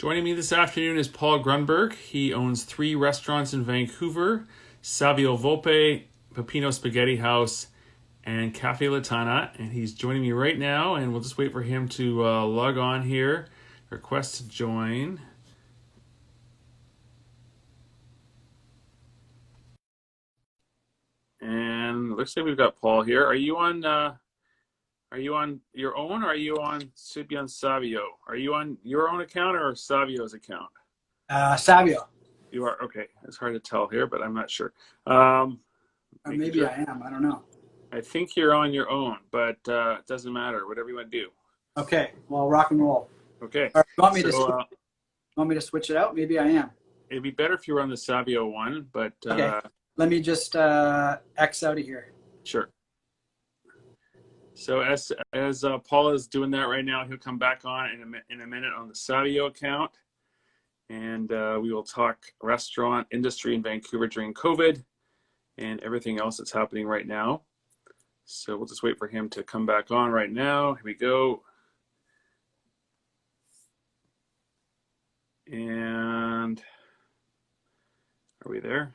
Joining me this afternoon is Paul Grunberg. He owns 3 restaurants in Vancouver: Savio Volpe, Pepino Spaghetti House, and Caffe Latana. And he's joining me right now, and we'll just wait for him to log on here. Request to join. And it looks like we've got Paul here. Are you on your own, or are you on should be on Savio? Are you on your own account or Savio's account? Savio. You are? Okay. It's hard to tell here, but I'm not sure. Maybe sure. I am. I don't know. I think you're on your own, but it doesn't matter. Whatever you want to do. Okay. Well, rock and roll. Okay. Right, want me to switch it out? Maybe I am. It'd be better if you were on the Savio one, but okay. Let me just X out of here. Sure. So as Paul is doing that right now, he'll come back on in a minute on the Savio account, and we will talk restaurant industry in Vancouver during COVID and everything else that's happening right now. So we'll just wait for him to come back on right now. Here we go. And are we there?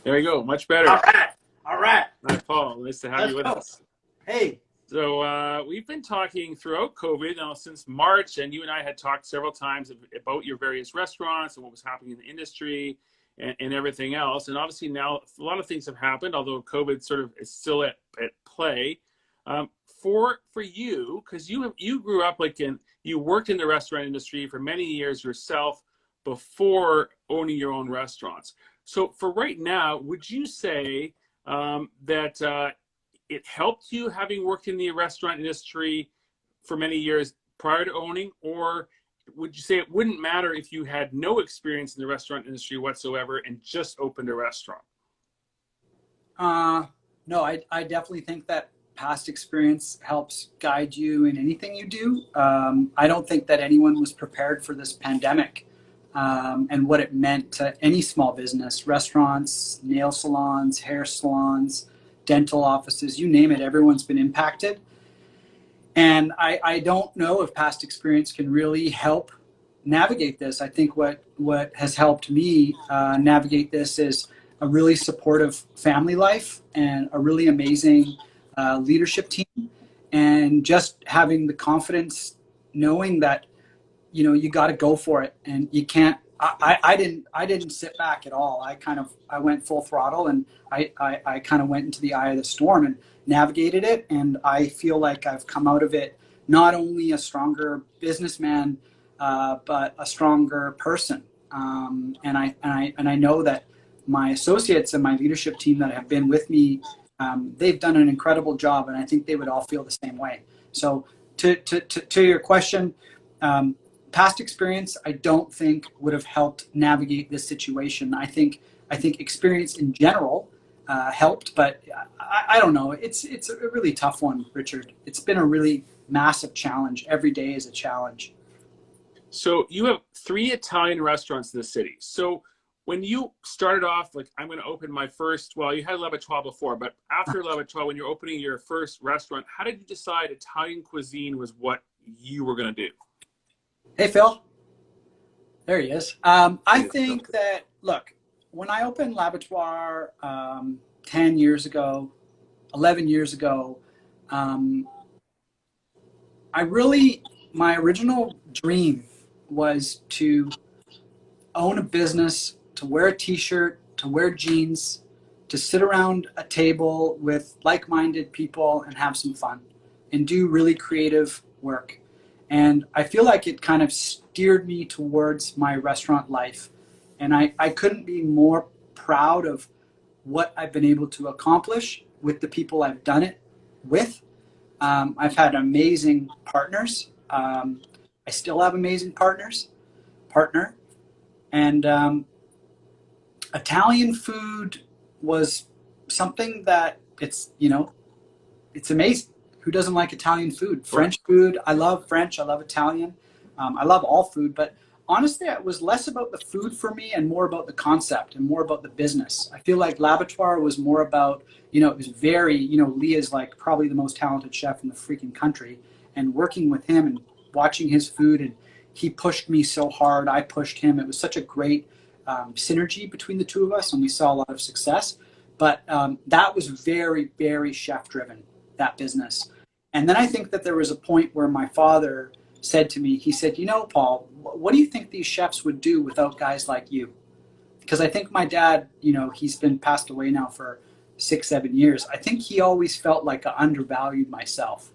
There we go. Much better. All right. All right. Hi, Paul. Nice to have you with us. Hey. So we've been talking throughout COVID now since March, and you and I had talked several times about your various restaurants and what was happening in the industry and everything else. And obviously now a lot of things have happened, although COVID sort of is still at play. For you, because you grew up you worked in the restaurant industry for many years yourself before owning your own restaurants. So for right now, would you say that it helped you having worked in the restaurant industry for many years prior to owning, or would you say it wouldn't matter if you had no experience in the restaurant industry whatsoever and just opened a restaurant? No, I definitely think that past experience helps guide you in anything you do. I don't think that anyone was prepared for this pandemic. And what it meant to any small business, restaurants, nail salons, hair salons, dental offices, you name it, everyone's been impacted. And I don't know if past experience can really help navigate this. I think what has helped me navigate this is a really supportive family life and a really amazing leadership team, and just having the confidence knowing that you got to go for it, and you can't. I didn't sit back at all. I went full throttle, and I kind of went into the eye of the storm and navigated it. And I feel like I've come out of it not only a stronger businessman, but a stronger person. And I know that my associates and my leadership team that have been with me, they've done an incredible job, and I think they would all feel the same way. So to your question. Past experience, I don't think would have helped navigate this situation. I think experience in general helped, but I don't know. It's a really tough one, Richard. It's been a really massive challenge. Every day is a challenge. So you have 3 Italian restaurants in the city. So when you started off, I'm going to open my first, well, you had L'Abattoir before, but after L'Abattoir, when you're opening your first restaurant, how did you decide Italian cuisine was what you were going to do? Hey, Phil. There he is. I think that, look, when I opened L'Abattoir 10 years ago, 11 years ago, my original dream was to own a business, to wear a t-shirt, to wear jeans, to sit around a table with like-minded people and have some fun and do really creative work. And I feel like it kind of steered me towards my restaurant life. And I couldn't be more proud of what I've been able to accomplish with the people I've done it with. I've had amazing partners. I still have amazing partner. And Italian food was something that it's amazing. Who doesn't like Italian food? French food. I love French. I love Italian. I love all food, but honestly, it was less about the food for me and more about the concept and more about the business. I feel like L'Abattoir was more about, it was very, Leah's like probably the most talented chef in the freaking country. And working with him and watching his food, and he pushed me so hard, I pushed him. It was such a great synergy between the two of us, and we saw a lot of success. But that was very, very chef driven, that business. And then I think that there was a point where my father said to me, he said, Paul, what do you think these chefs would do without guys like you? Because I think my dad, he's been passed away now for 6-7 years. I think he always felt like I undervalued myself.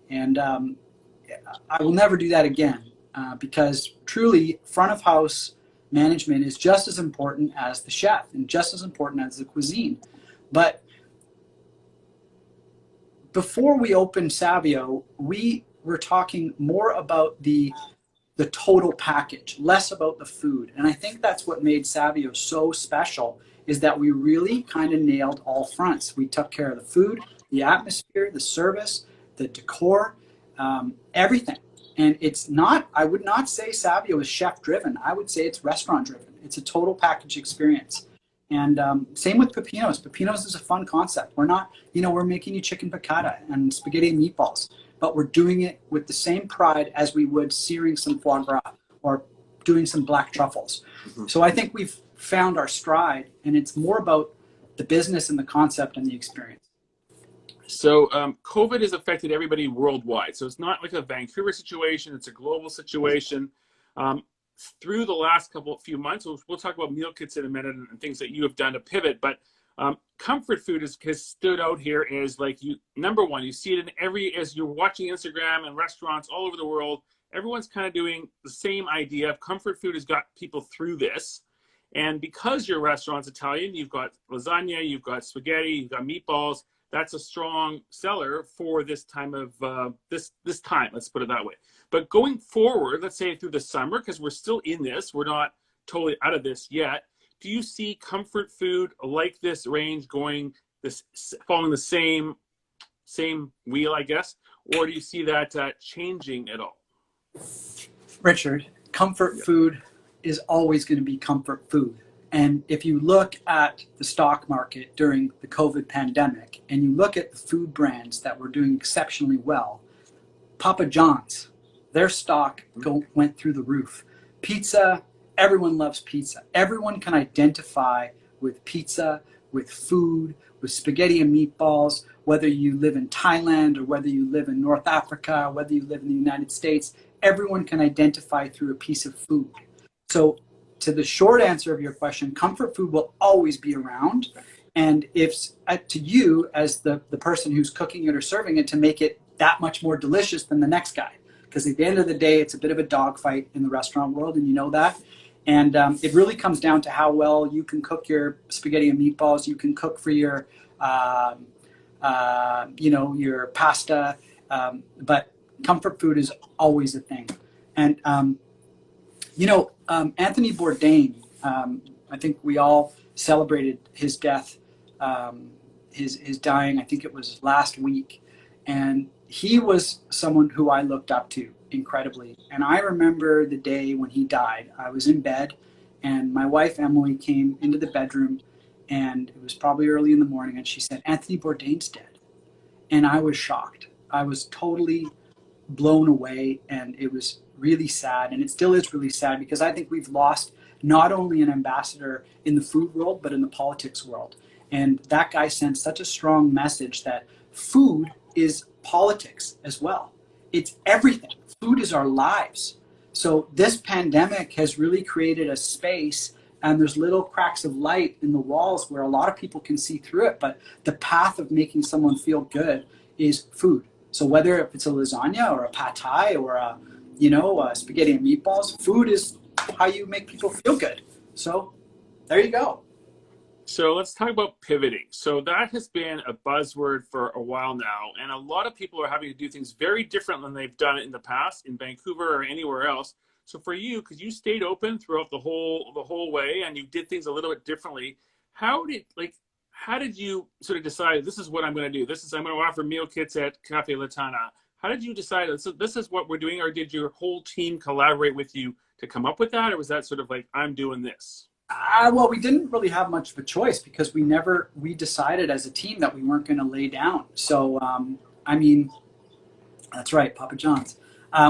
And I will never do that again because truly front of house management is just as important as the chef and just as important as the cuisine. But before we opened Savio, we were talking more about the total package, less about the food. And I think that's what made Savio so special, is that we really kind of nailed all fronts. We took care of the food, the atmosphere, the service, the decor, everything. And it's not, I would not say Savio is chef driven. I would say it's restaurant driven. It's a total package experience. And same with Pepino's. Pepino's is a fun concept. We're not, we're making you chicken piccata and spaghetti and meatballs, but we're doing it with the same pride as we would searing some foie gras or doing some black truffles. Mm-hmm. So I think we've found our stride, and it's more about the business and the concept and the experience. So COVID has affected everybody worldwide. So it's not like a Vancouver situation, it's a global situation. Through the last few months, we'll talk about meal kits in a minute and things that you have done to pivot, but comfort food has stood out here as like number one. You see it in as you're watching Instagram and restaurants all over the world, everyone's kind of doing the same idea. Comfort food has got people through this. And because your restaurant's Italian, you've got lasagna, you've got spaghetti, you've got meatballs. That's a strong seller for this time of this time, let's put it that way. But going forward, let's say through the summer, because we're still in this, we're not totally out of this yet. Do you see comfort food like this range following the same wheel, I guess, or do you see that changing at all? Richard, comfort food is always going to be comfort food. And if you look at the stock market during the COVID pandemic and you look at the food brands that were doing exceptionally well, Papa John's, their stock went through the roof. Pizza, everyone loves pizza. Everyone can identify with pizza, with food, with spaghetti and meatballs, whether you live in Thailand or whether you live in North Africa, whether you live in the United States, everyone can identify through a piece of food. So to the short answer of your question, comfort food will always be around. And it's up to you as the person who's cooking it or serving it to make it that much more delicious than the next guy. Because at the end of the day, it's a bit of a dogfight in the restaurant world, and you know that. And it really comes down to how well you can cook your spaghetti and meatballs. You can cook for your, your pasta. But comfort food is always a thing. And Anthony Bourdain, I think we all celebrated his death, his dying, I think it was last week. And he was someone who I looked up to incredibly. And I remember the day when he died. I was in bed, and my wife, Emily, came into the bedroom, and it was probably early in the morning, and she said, Anthony Bourdain's dead. And I was shocked. I was totally blown away, and it was really sad, and it still is really sad, because I think we've lost not only an ambassador in the food world, but in the politics world. And that guy sent such a strong message that food is politics as well. It's everything. Food is our lives. So this pandemic has really created a space, and there's little cracks of light in the walls where a lot of people can see through it, but the path of making someone feel good is food. So whether it's a lasagna or a pad thai or a spaghetti and meatballs, food is how you make people feel good. So there you go. So let's talk about pivoting. So that has been a buzzword for a while now, and a lot of people are having to do things very different than they've done it in the past in Vancouver or anywhere else. So for you, because you stayed open throughout the whole way, and you did things a little bit differently, how did you sort of decide this is what I'm going to do? I'm going to offer meal kits at Caffe Latana. How did you decide this is what we're doing, or did your whole team collaborate with you to come up with that, or was that sort of like, I'm doing this? Well, we didn't really have much of a choice because we decided as a team that we weren't going to lay down. So, I mean, that's right, Papa John's.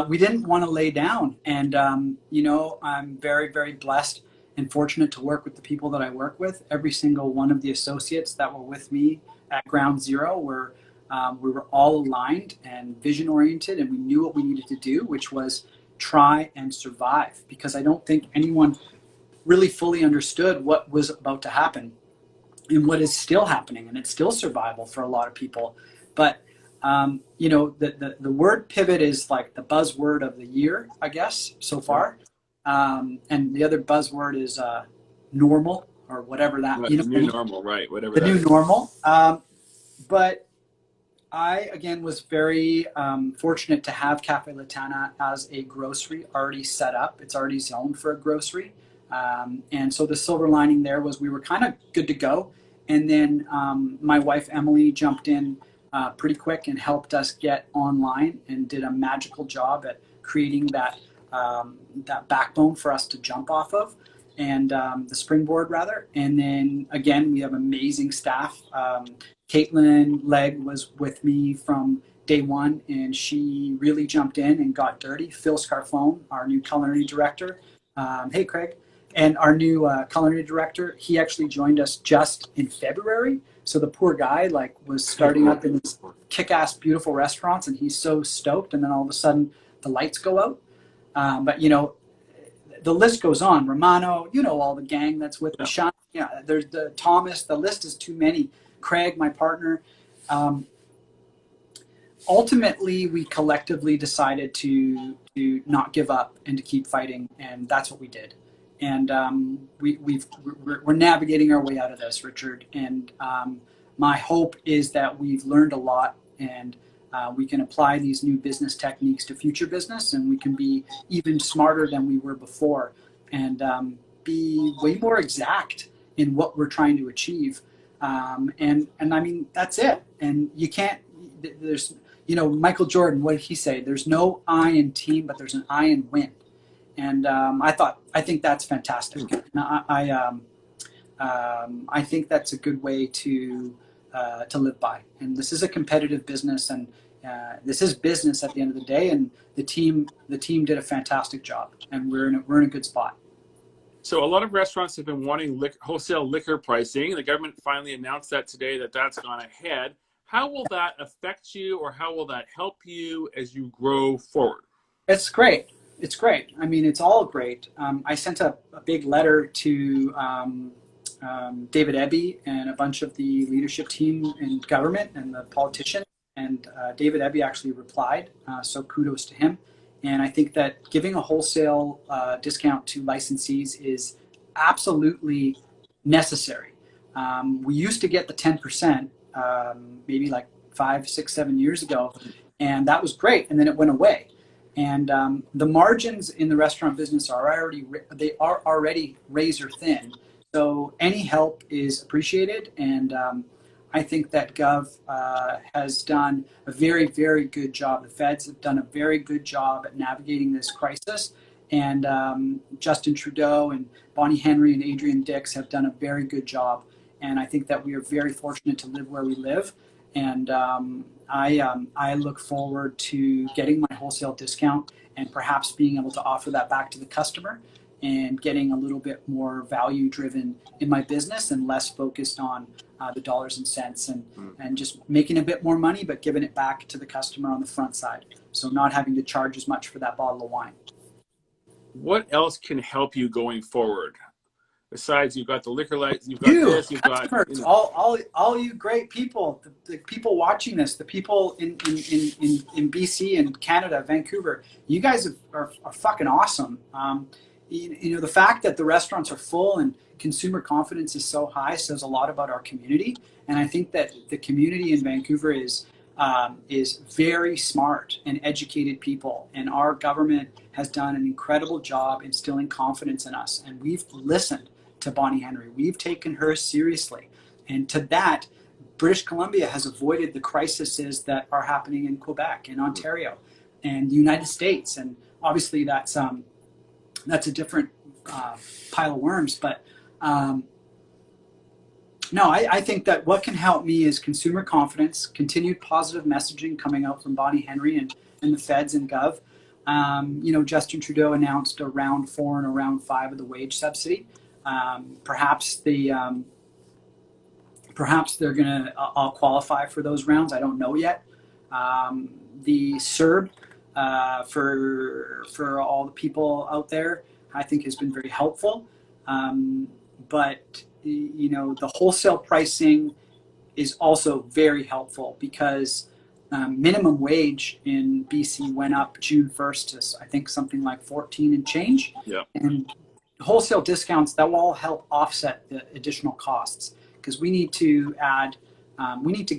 We didn't want to lay down. And, you know, I'm very, very blessed and fortunate to work with the people that I work with. Every single one of the associates that were with me at Ground Zero we were all aligned and vision oriented, and we knew what we needed to do, which was try and survive, because I don't think anyone really fully understood what was about to happen and what is still happening, and it's still survival for a lot of people. But you know, the word pivot is like the buzzword of the year, I guess, so far. And the other buzzword is normal, or whatever that, you know, the new normal, right? Whatever the that new is. normal. But I, again, was very fortunate to have Caffe Latana as a grocery already set up. It's already zoned for a grocery. And so the silver lining there was we were kind of good to go. And then my wife, Emily, jumped in pretty quick and helped us get online and did a magical job at creating that backbone for us to jump off of, and the springboard rather. And then again, we have amazing staff. Caitlin Legg was with me from day one, and she really jumped in and got dirty. Phil Scarfone, our new culinary director, hey Craig, and our new culinary director, he actually joined us just in February. So the poor guy like was starting up in these kick-ass beautiful restaurants, and he's so stoked, and then all of a sudden the lights go out. But you know, the list goes on. Romano, you know, all the gang that's with me. Sean, yeah, there's the Thomas. The list is too many. Craig, my partner. Ultimately, we collectively decided to not give up and to keep fighting, and that's what we did. And we're navigating our way out of this, Richard. And my hope is that we've learned a lot, and we can apply these new business techniques to future business, and we can be even smarter than we were before, and be way more exact in what we're trying to achieve. And I mean, that's it. And you can't, there's, you know, Michael Jordan, what did he say? There's no I in team, but there's an I in win. And I think that's fantastic. And I think that's a good way to live by. And this is a competitive business, and this is business at the end of the day. And the team did a fantastic job, and we're in a good spot. So a lot of restaurants have been wanting wholesale liquor pricing. The government finally announced that today, that's gone ahead. How will that affect you, or how will that help you as you grow forward? It's great. It's great. I mean, it's all great. I sent a big letter to David Eby and a bunch of the leadership team in government and the politicians. And David Eby actually replied, so kudos to him. And I think that giving a wholesale discount to licensees is absolutely necessary. We used to get the 10%, maybe like 5, 6, 7 years ago, and that was great. And then it went away. And the margins in the restaurant business are already razor thin. So any help is appreciated, and I think that Gov has done a very, very good job. The feds have done a very good job at navigating this crisis, and Justin Trudeau and Bonnie Henry and Adrian Dix have done a very good job. And I think that we are very fortunate to live where we live. And I look forward to getting my wholesale discount and perhaps being able to offer that back to the customer, and getting a little bit more value driven in my business and less focused on the dollars and cents, and just making a bit more money, but giving it back to the customer on the front side. So not having to charge as much for that bottle of wine. What else can help you going forward? Besides, you've got the liquor license, you've got this, you've got, you know. all you great people, the people watching this, the people in BC and Canada, Vancouver, you guys are fucking awesome. You know, the fact that the restaurants are full and consumer confidence is so high says a lot about our community. And I think that the community in Vancouver is very smart and educated people, and our government has done an incredible job instilling confidence in us. And we've listened to Bonnie Henry. We've taken her seriously. And to that, British Columbia has avoided the crises that are happening in Quebec and Ontario and the United States. And obviously that's that's a different pile of worms. But no, I think that what can help me is consumer confidence, continued positive messaging coming out from Bonnie Henry and the feds and Gov. Justin Trudeau announced a round 4 and a round 5 of the wage subsidy. Perhaps they're going to all qualify for those rounds. I don't know yet. The CERB for all the people out there, I think has been very helpful. But the wholesale pricing is also very helpful because minimum wage in BC went up June 1st to I think something like 14 and change. Yeah. And wholesale discounts, that will all help offset the additional costs because we need to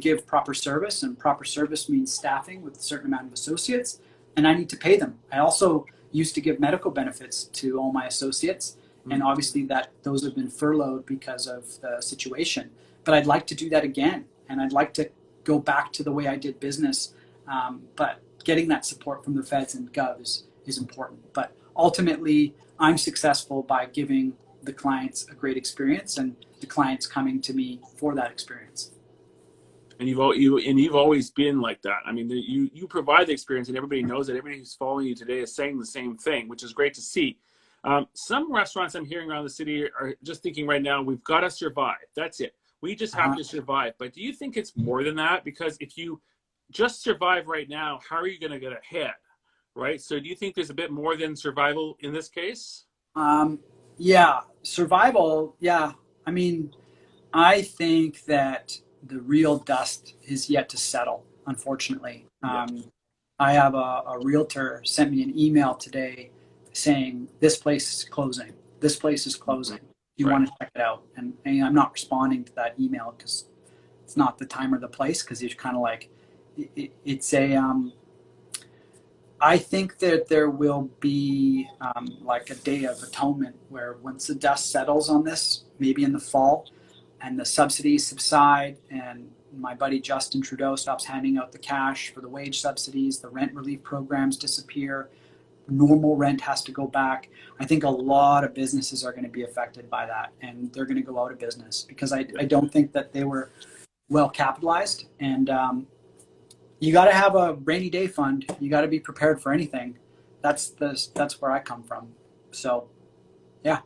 give proper service, and proper service means staffing with a certain amount of associates, and I need to pay them. I also used to give medical benefits to all my associates, and obviously those have been furloughed because of the situation. But I'd like to do that again, and I'd like to go back to the way I did business. But getting that support from the feds and Gov is important. But ultimately, I'm successful by giving the clients a great experience, and the clients coming to me for that experience. And you've always been like that. I mean, you provide the experience, and everybody knows that. Everybody who's following you today is saying the same thing, which is great to see. Some restaurants I'm hearing around the city are just thinking right now, we've got to survive. That's it. We just have to survive. But do you think it's more than that? Because if you just survive right now, how are you going to get ahead? Right? So do you think there's a bit more than survival in this case? Yeah, survival. Yeah. I mean, I think that the real dust is yet to settle, unfortunately. I have a realtor sent me an email today saying, this place is closing. This place is closing. You want to check it out? And I'm not responding to that email because it's not the time or the place, because it's kind of like, it's a, I think that there will be like a day of atonement where once the dust settles on this, maybe in the fall, and the subsidies subside, and my buddy Justin Trudeau stops handing out the cash for the wage subsidies, the rent relief programs disappear, normal rent has to go back. I think a lot of businesses are going to be affected by that, and they're going to go out of business because I don't think that they were well capitalized. And you got to have a rainy day fund. You got to be prepared for anything. That's where I come from. So, yeah.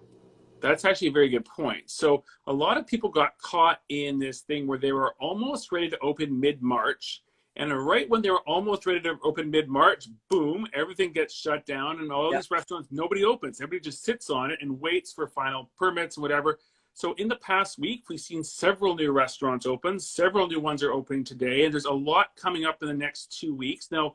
That's actually a very good point. So a lot of people got caught in this thing where they were almost ready to open mid-March. And right when they were almost ready to open mid-March, boom, everything gets shut down. And all these restaurants, nobody opens. Everybody just sits on it and waits for final permits and whatever. So in the past week, we've seen several new restaurants open. Several new ones are opening today. And there's a lot coming up in the next 2 weeks. Now,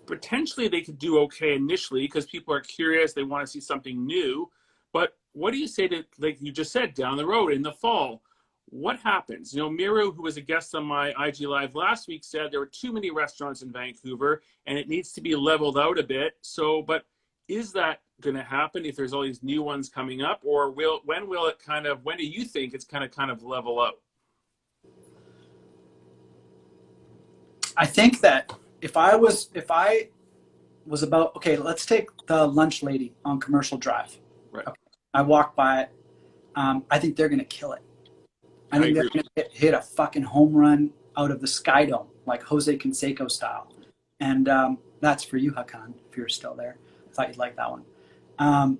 potentially they could do okay initially because people are curious. They want to see something new. But what do you say to, like you just said, down the road in the fall? What happens? Miru, who was a guest on my IG Live last week, said there were too many restaurants in Vancouver and it needs to be leveled out a bit. So, but is that going to happen if there's all these new ones coming up, or when do you think it's kind of level out? I think that if I was about, okay, let's take the lunch lady on Commercial Drive. Right. Okay. I walked by it. I think they're going to kill it. I think they're going to hit a fucking home run out of the Sky Dome, like Jose Canseco style. And that's for you, Hakan, if you're still there. I thought you'd like that one.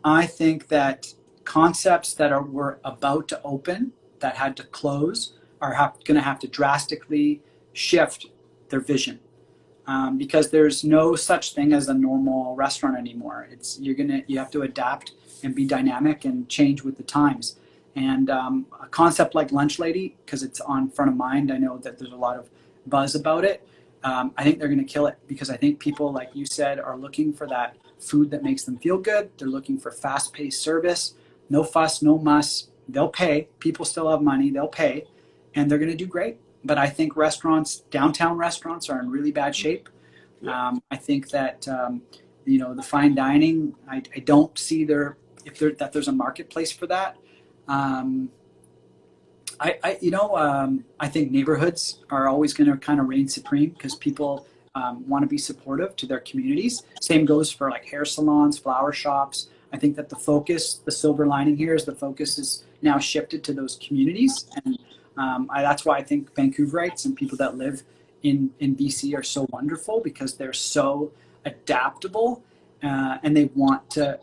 I think that concepts that were about to open, that had to close, are going to have to drastically shift their vision. Because there's no such thing as a normal restaurant anymore. You have to adapt and be dynamic and change with the times. And a concept like Lunch Lady, because it's on front of mind, I know that there's a lot of buzz about it. I think they're going to kill it because I think people, like you said, are looking for that food that makes them feel good. They're looking for fast-paced service, no fuss, no muss. They'll pay. People still have money. They'll pay, and they're going to do great. But I think downtown restaurants are in really bad shape. I think that, the fine dining, I don't see that there's a marketplace for that. I think neighborhoods are always going to kind of reign supreme because people want to be supportive to their communities. Same goes for like hair salons, flower shops. I think that the silver lining here is the focus is now shifted to those communities. And that's why I think Vancouverites and people that live in BC are so wonderful, because they're so adaptable and they want to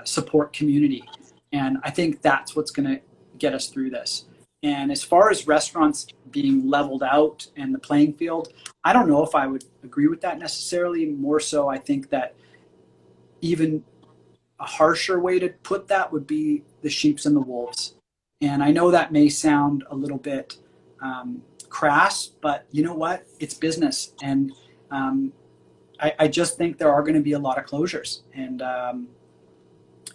support community. And I think that's what's going to get us through this. And as far as restaurants being leveled out and the playing field, I don't know if I would agree with that necessarily. More so, I think that even a harsher way to put that would be the sheeps and the wolves. And I know that may sound a little bit crass, but you know what? It's business. And I just think there are going to be a lot of closures. And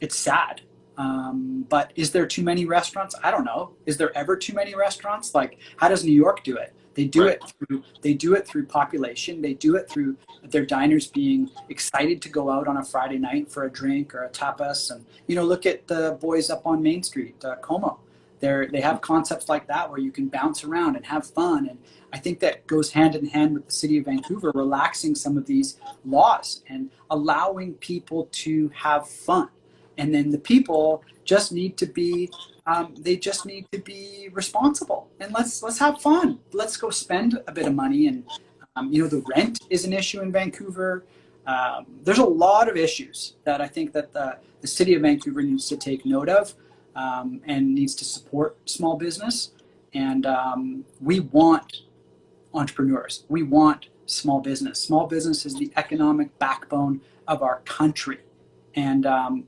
it's sad. But is there too many restaurants? I don't know. Is there ever too many restaurants? Like, how does New York do it? They do it through population. They do it through their diners being excited to go out on a Friday night for a drink or a tapas. And, you know, look at the boys up on Main Street, Como. They have concepts like that where you can bounce around and have fun. And I think that goes hand in hand with the city of Vancouver relaxing some of these laws and allowing people to have fun. And then the people just need to be, responsible. And let's have fun. Let's go spend a bit of money. And you know, the rent is an issue in Vancouver. There's a lot of issues that I think that the city of Vancouver needs to take note of and needs to support small business. And we want entrepreneurs. We want small business. Small business is the economic backbone of our country. And,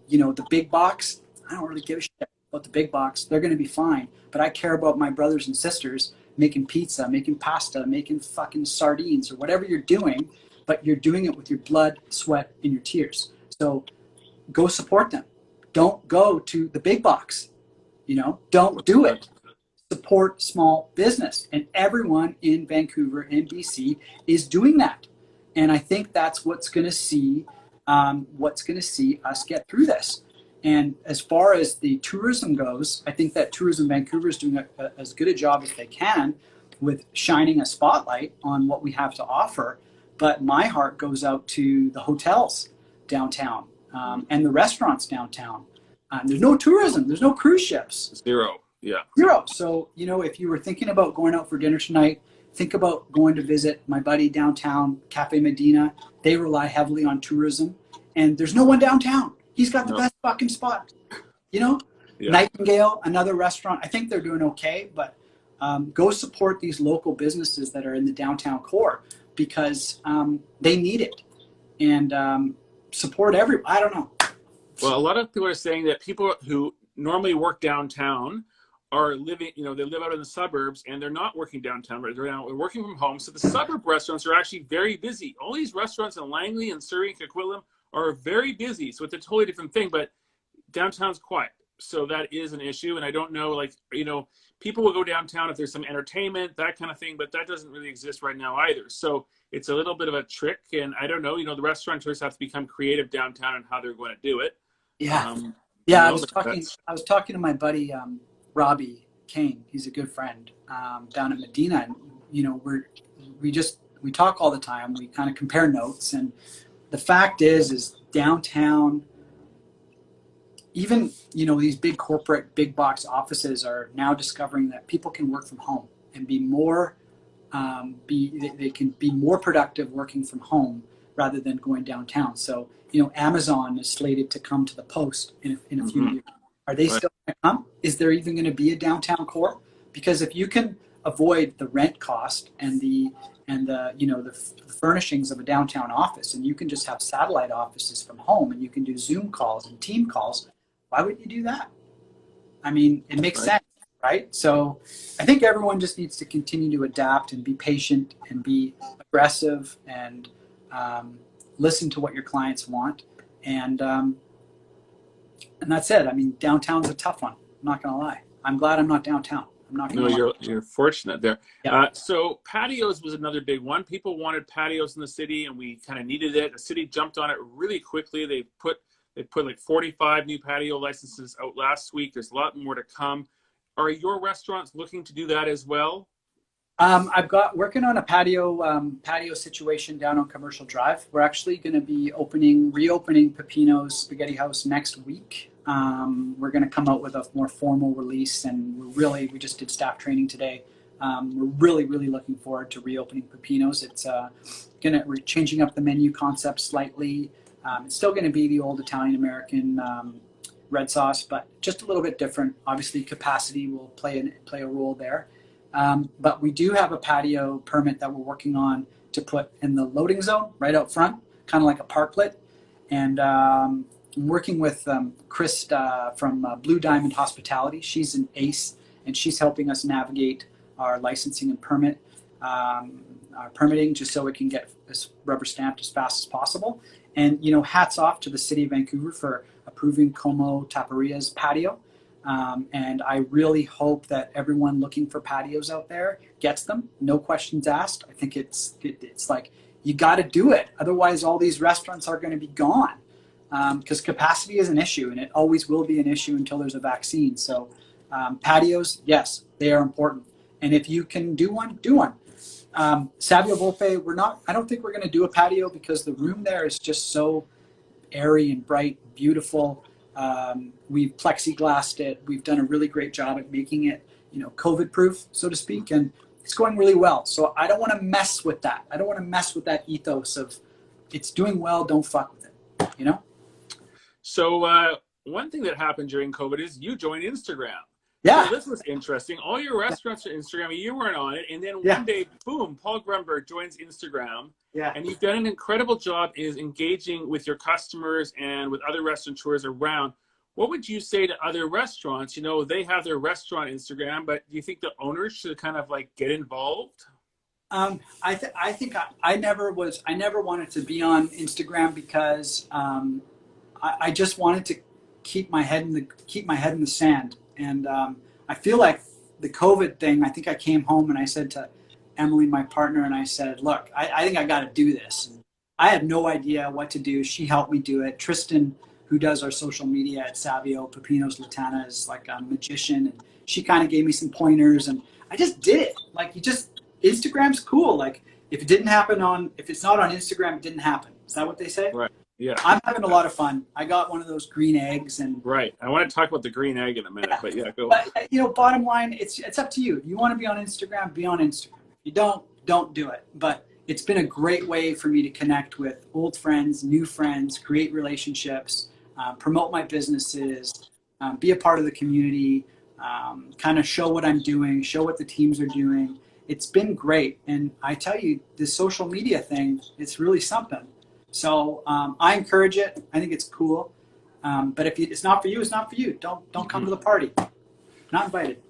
you know, the big box, I don't really give a shit about the big box. They're going to be fine. But I care about my brothers and sisters making pizza, making pasta, making fucking sardines or whatever you're doing, but you're doing it with your blood, sweat, and your tears. So go support them. Don't go to the big box. You know, don't do it. Support small business. And everyone in Vancouver and BC is doing that. And I think that's what's going to see us get through this. And as far as the tourism goes, I think that Tourism Vancouver is doing as good a job as they can with shining a spotlight on what we have to offer. But my heart goes out to the hotels downtown and the restaurants downtown. There's no tourism. There's no cruise ships. Zero. Yeah. Zero. So, you know, if you were thinking about going out for dinner tonight, think about going to visit my buddy downtown, Caffe Medina. They rely heavily on tourism. And there's no one downtown. He's got the best fucking spot. You know? Yeah. Nightingale, another restaurant. I think they're doing okay, but go support these local businesses that are in the downtown core because they need it. And support I don't know. Well, a lot of people are saying that people who normally work downtown are living, you know, they live out in the suburbs and they're not working downtown, but they're working from home. So the suburb restaurants are actually very busy. All these restaurants in Langley and Surrey and Coquitlam are very busy. So it's a totally different thing, but downtown's quiet. So that is an issue. And I don't know, like, you know, people will go downtown if there's some entertainment, that kind of thing, but that doesn't really exist right now either. So it's a little bit of a trick. And I don't know, you know, the restaurateurs have to become creative downtown and how they're going to do it. Yeah. Yeah. I was talking to my buddy, Robbie Kane. He's a good friend down at Medina. And, you know, we talk all the time. We kind of compare notes. And the fact is downtown, even, you know, these big corporate, big box offices are now discovering that people can work from home and be more, they can be more productive working from home rather than going downtown. So, you know, Amazon is slated to come to the Post in a few years. Are they still going to come? Is there even going to be a downtown core? Because if you can avoid the rent cost and the you know, the furnishings of a downtown office, and you can just have satellite offices from home, and you can do Zoom calls and team calls, why wouldn't you do that? I mean, it makes sense, right? So I think everyone just needs to continue to adapt and be patient and be aggressive and listen to what your clients want. And that's it. I mean, downtown's a tough one. I'm not going to lie. I'm glad I'm not downtown. I'm not going to lie. You're fortunate there. Yeah. So Patios was another big one. People wanted patios in the city, and we kind of needed it. The city jumped on it really quickly. They put like 45 new patio licenses out last week. There's a lot more to come. Are your restaurants looking to do that as well? I've got working on a patio situation down on Commercial Drive. We're actually going to be reopening Pepino's Spaghetti House next week. We're going to come out with a more formal release, and we just did staff training today. We're really looking forward to reopening Pepino's. It's we're changing up the menu concept slightly. It's still going to be the old Italian American red sauce, but just a little bit different. Obviously, capacity will play a role there. But we do have a patio permit that we're working on to put in the loading zone right out front, kind of like a parklet. And I'm working with Chris from Blue Diamond Hospitality. She's an ace, and she's helping us navigate our licensing and our permitting, just so it can get this rubber stamped as fast as possible. And, hats off to the City of Vancouver for approving Como Taperia's patio. And I really hope that everyone looking for patios out there gets them. No questions asked. I think it's like, you got to do it. Otherwise, all these restaurants are going to be gone, because capacity is an issue, and it always will be an issue until there's a vaccine. So patios, yes, they are important. And if you can do one, do one. Savio Volpe, I don't think we're going to do a patio because the room there is just so airy and bright, beautiful. We've plexiglassed it. We've done a really great job at making it, COVID proof, so to speak, and it's going really well. So I don't want to mess with that. I don't want to mess with that ethos of it's doing well, don't fuck with it, So one thing that happened during COVID is you joined Instagram. Yeah. So this was interesting. All your restaurants are Instagram, you weren't on it, and then Yeah. one day, boom, Paul Grunberg joins Instagram. Yeah. And you've done an incredible job is engaging with your customers and with other restaurateurs around. What would you say to other restaurants? They have their restaurant Instagram, but do you think the owners should kind of like get involved? I think I never wanted to be on Instagram because I just wanted to keep my head in the sand. And I feel like the COVID thing, I think I came home and I said to Emily, my partner, and I said, look, I think I got to do this. I had no idea what to do. She helped me do it. Tristan, who does our social media at Savio, Pepino's Latana, is like a magician. And she kind of gave me some pointers, and I just did it. Like, Instagram's cool. Like, if it's not on Instagram, it didn't happen. Is that what they say? Right. Yeah. I'm having a lot of fun. I got one of those green eggs, and right. I want to talk about the green egg in a minute, but yeah, go. But bottom line, it's up to you. If you want to be on Instagram, be on Instagram. If you don't do it. But it's been a great way for me to connect with old friends, new friends, create relationships, promote my businesses, be a part of the community, kind of show what I'm doing, show what the teams are doing. It's been great. And I tell you, this social media thing, it's really something. So I encourage it. I think it's cool. But if it's not for you, it's not for you. Don't come to the party. Not invited.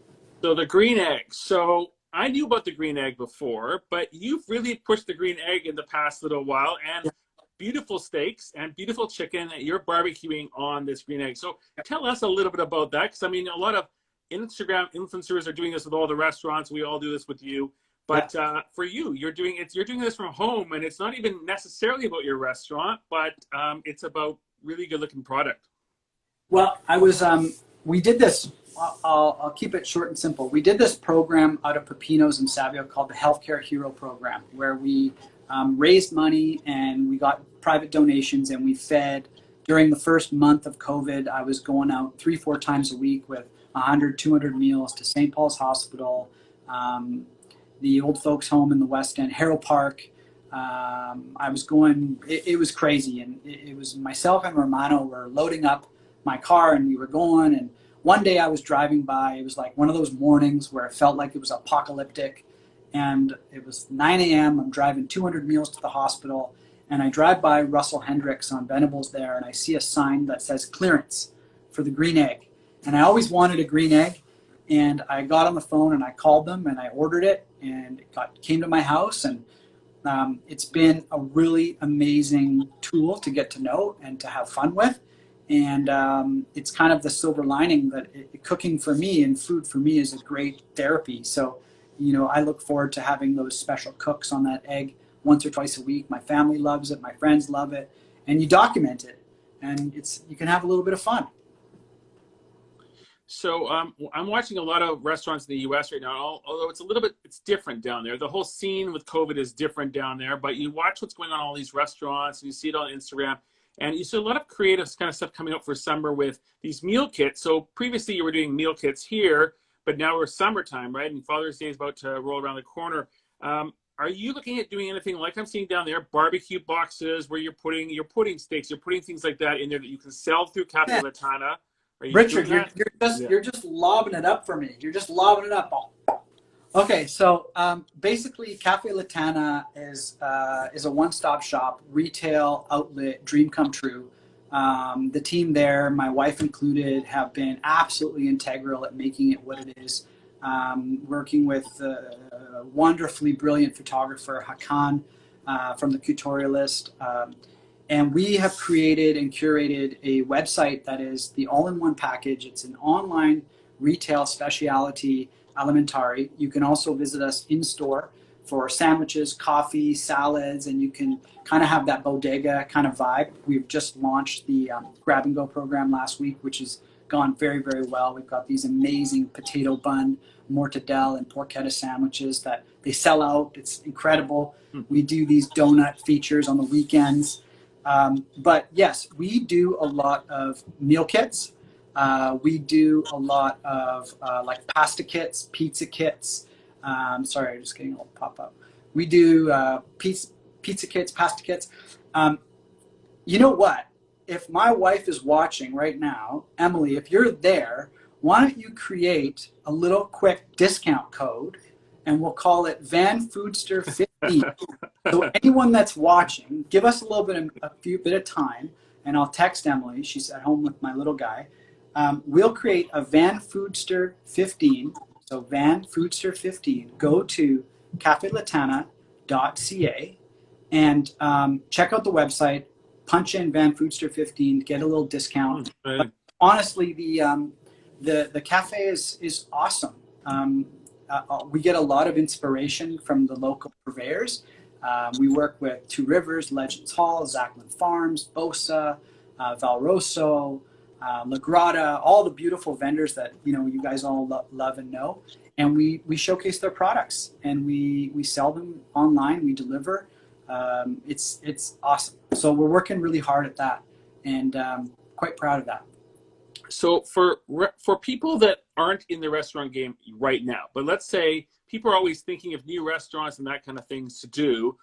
So the green egg. So I knew about the green egg before, but you've really pushed the green egg in the past little while, and beautiful steaks and beautiful chicken that you're barbecuing on this green egg. So tell us a little bit about that, because a lot of Instagram influencers are doing this with all the restaurants. We all do this with you. But for you, you're doing this from home, and it's not even necessarily about your restaurant, but it's about really good looking product. Well, we did this. I'll keep it short and simple. We did this program out of Pepino's and Savio called the Healthcare Hero Program, where we raised money and we got private donations, and we fed during the first month of COVID. I was going out 3-4 times a week with 100-200 meals to St. Paul's Hospital, the old folks home in the West End, Harrow Park. I was going, it was crazy. And it was myself and Romano were loading up my car, and we were going. And one day I was driving by, it was like one of those mornings where it felt like it was apocalyptic. And it was 9 a.m. I'm driving 200 meals to the hospital. And I drive by Russell Hendricks on Venables there, and I see a sign that says clearance for the green egg. And I always wanted a green egg. And I got on the phone and I called them and I ordered it, and it came to my house. And it's been a really amazing tool to get to know and to have fun with. And it's kind of the silver lining that cooking for me and food for me is a great therapy. So, I look forward to having those special cooks on that egg once or twice a week. My family loves it. My friends love it. And you document it. And you can have a little bit of fun. So I'm watching a lot of restaurants in the U.S. right now, although it's different down there. The whole scene with COVID is different down there, but you watch what's going on in all these restaurants and you see it on Instagram, and you see a lot of creative kind of stuff coming up for summer with these meal kits. So previously you were doing meal kits here, but now we're summertime, right? And Father's Day is about to roll around the corner. Are you looking at doing anything like I'm seeing down there, barbecue boxes where you're putting steaks, you're putting things like that in there that you can sell through Caffe Yeah. Latana? Are you Richard, doing that? Yeah. you're just lobbing it up for me. You're just lobbing it up. Okay, so basically, Caffe Latana is a one-stop shop, retail outlet, dream come true. The team there, my wife included, have been absolutely integral at making it what it is. Working with a wonderfully brilliant photographer, Hakan, from the Tutorialist. And we have created and curated a website that is the all-in-one package. It's an online retail specialty alimentari. You can also visit us in store for sandwiches, coffee, salads, and you can kind of have that bodega kind of vibe. We've just launched the grab and go program last week, which has gone very, very well. We've got these amazing potato bun, mortadelle, and porchetta sandwiches that they sell out. It's incredible. We do these donut features on the weekends. But yes, we do a lot of meal kits. We do a lot of like pasta kits, pizza kits. Sorry, I'm just getting a little pop up. We do pizza kits, pasta kits. You know what? If my wife is watching right now, Emily, if you're there, why don't you create a little quick discount code and we'll call it Van Foodster 15. So anyone that's watching, give us a few bit of time, and I'll text Emily. She's at home with my little guy. We'll create a Van Foodster 15. So Van Foodster 15. Go to cafelatana.ca and check out the website. Punch in Van Foodster 15. Get a little discount. But honestly, the cafe is awesome. We get a lot of inspiration from the local purveyors. We work with Two Rivers, Legends Hall, Zachlin Farms, Bosa, Valroso, La Grata, all the beautiful vendors that you guys all love and know. And we showcase their products and we sell them online. We deliver. It's awesome. So we're working really hard at that, and quite proud of that. So for people that aren't in the restaurant game right now, but let's say people are always thinking of new restaurants and that kind of things to do,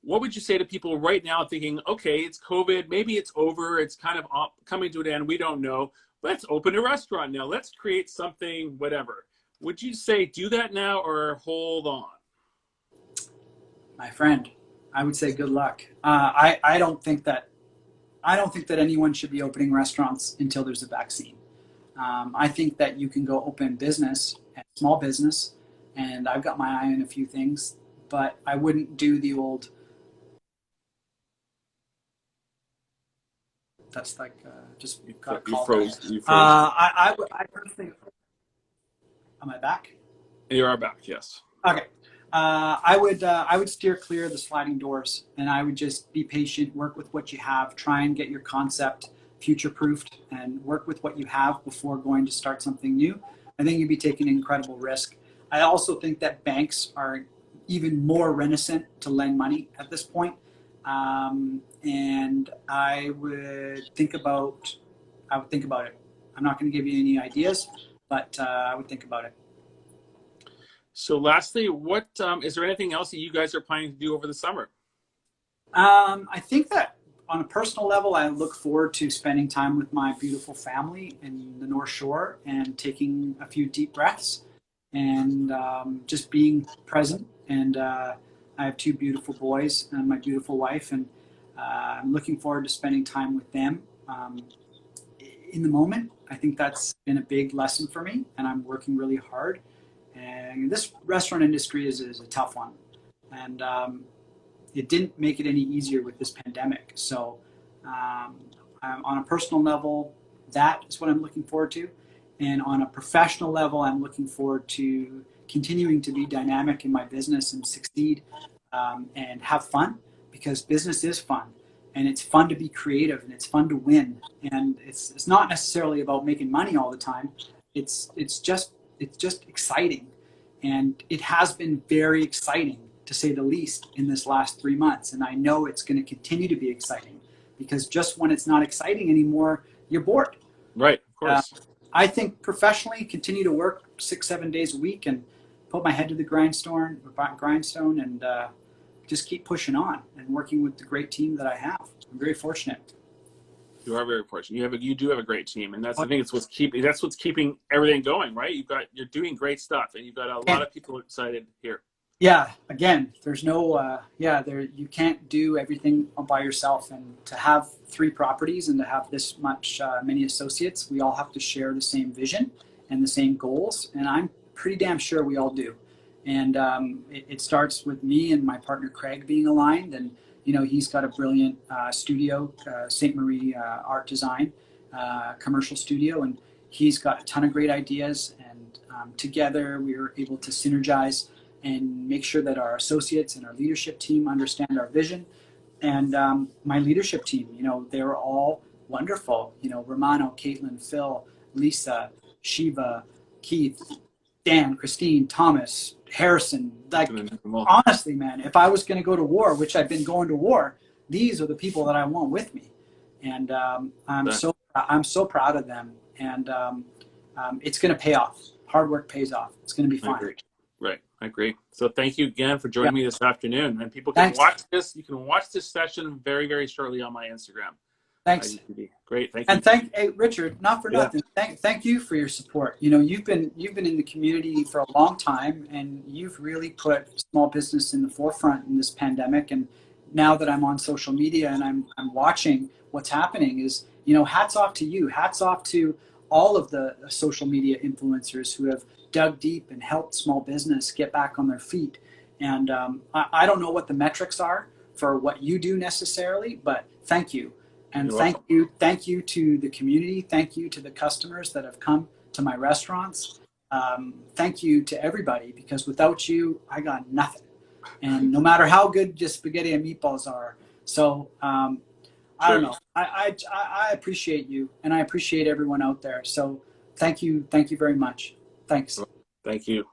what would you say to people right now thinking, okay, it's COVID, maybe it's over, it's kind of coming to an end, we don't know, let's open a restaurant now, let's create something, whatever. Would you say do that now or hold on? My friend, I would say good luck. I don't think that anyone should be opening restaurants until there's a vaccine. I think that you can go open business, small business, and I've got my eye on a few things, but I wouldn't do the old. That's like just got called. You froze. I personally. Am I back? You are back. Yes. Okay. I would steer clear of the sliding doors, and I would just be patient, work with what you have, try and get your concept future-proofed, and work with what you have before going to start something new. I think you'd be taking an incredible risk. I also think that banks are even more reticent to lend money at this point, and I would think about it. I'm not going to give you any ideas, but I would think about it. So lastly, what is there anything else that you guys are planning to do over the summer? I think that on a personal level, I look forward to spending time with my beautiful family in the North Shore and taking a few deep breaths and just being present. And I have two beautiful boys and my beautiful wife, and I'm looking forward to spending time with them in the moment. I think that's been a big lesson for me, and I'm working really hard. And this restaurant industry is a tough one, and it didn't make it any easier with this pandemic. So on a personal level, that is what I'm looking forward to. And on a professional level, I'm looking forward to continuing to be dynamic in my business and succeed and have fun, because business is fun. And it's fun to be creative, and it's fun to win. And it's not necessarily about making money all the time. it's just exciting, and it has been very exciting to say the least in this last 3 months. And I know it's going to continue to be exciting, because just when it's not exciting anymore, you're bored. Right, of Uh, course. I think professionally, continue to work 6-7 days a week and put my head to the grindstone, and just keep pushing on and working with the great team that I have. I'm very fortunate. You are very fortunate. You do have a great team, and that's, I But, think, that's what's keeping everything going, right? You're doing great stuff, and you've got a lot of people excited here. yeah, again, there's no, you can't do everything by yourself. And to have 3 properties and to have this many associates, we all have to share the same vision and the same goals. And I'm pretty damn sure we all do. And it starts with me and my partner Craig being aligned. And he's got a brilliant studio, St. Marie Art Design, commercial studio, and he's got a ton of great ideas. And together we were able to synergize and make sure that our associates and our leadership team understand our vision. And my leadership team, they're all wonderful. Romano, Caitlin, Phil, Lisa, Shiva, Keith, Dan, Christine, Thomas, Harrison. Like, honestly, man, if I was going to go to war, which I've been going to war, these are the people that I want with me. And I'm so proud of them. And it's going to pay off. Hard work pays off. It's going to be fun. Right, I agree. So thank you again for joining me this afternoon. And people can watch this. You can watch this session very, very shortly on my Instagram. Thanks. Great, thank you. And hey, Richard, not for nothing. Thank you for your support. You've been in the community for a long time, and you've really put small business in the forefront in this pandemic. And now that I'm on social media and I'm watching what's happening, is hats off to you. Hats off to all of the social media influencers who have dug deep and helped small business get back on their feet. And I don't know what the metrics are for what you do necessarily, but thank you. And thank you to the community. Thank you to the customers that have come to my restaurants. Thank you to everybody, because without you, I got nothing. And no matter how good your spaghetti and meatballs are. So I don't know. I appreciate you, and I appreciate everyone out there. So thank you very much. Thanks. Thank you.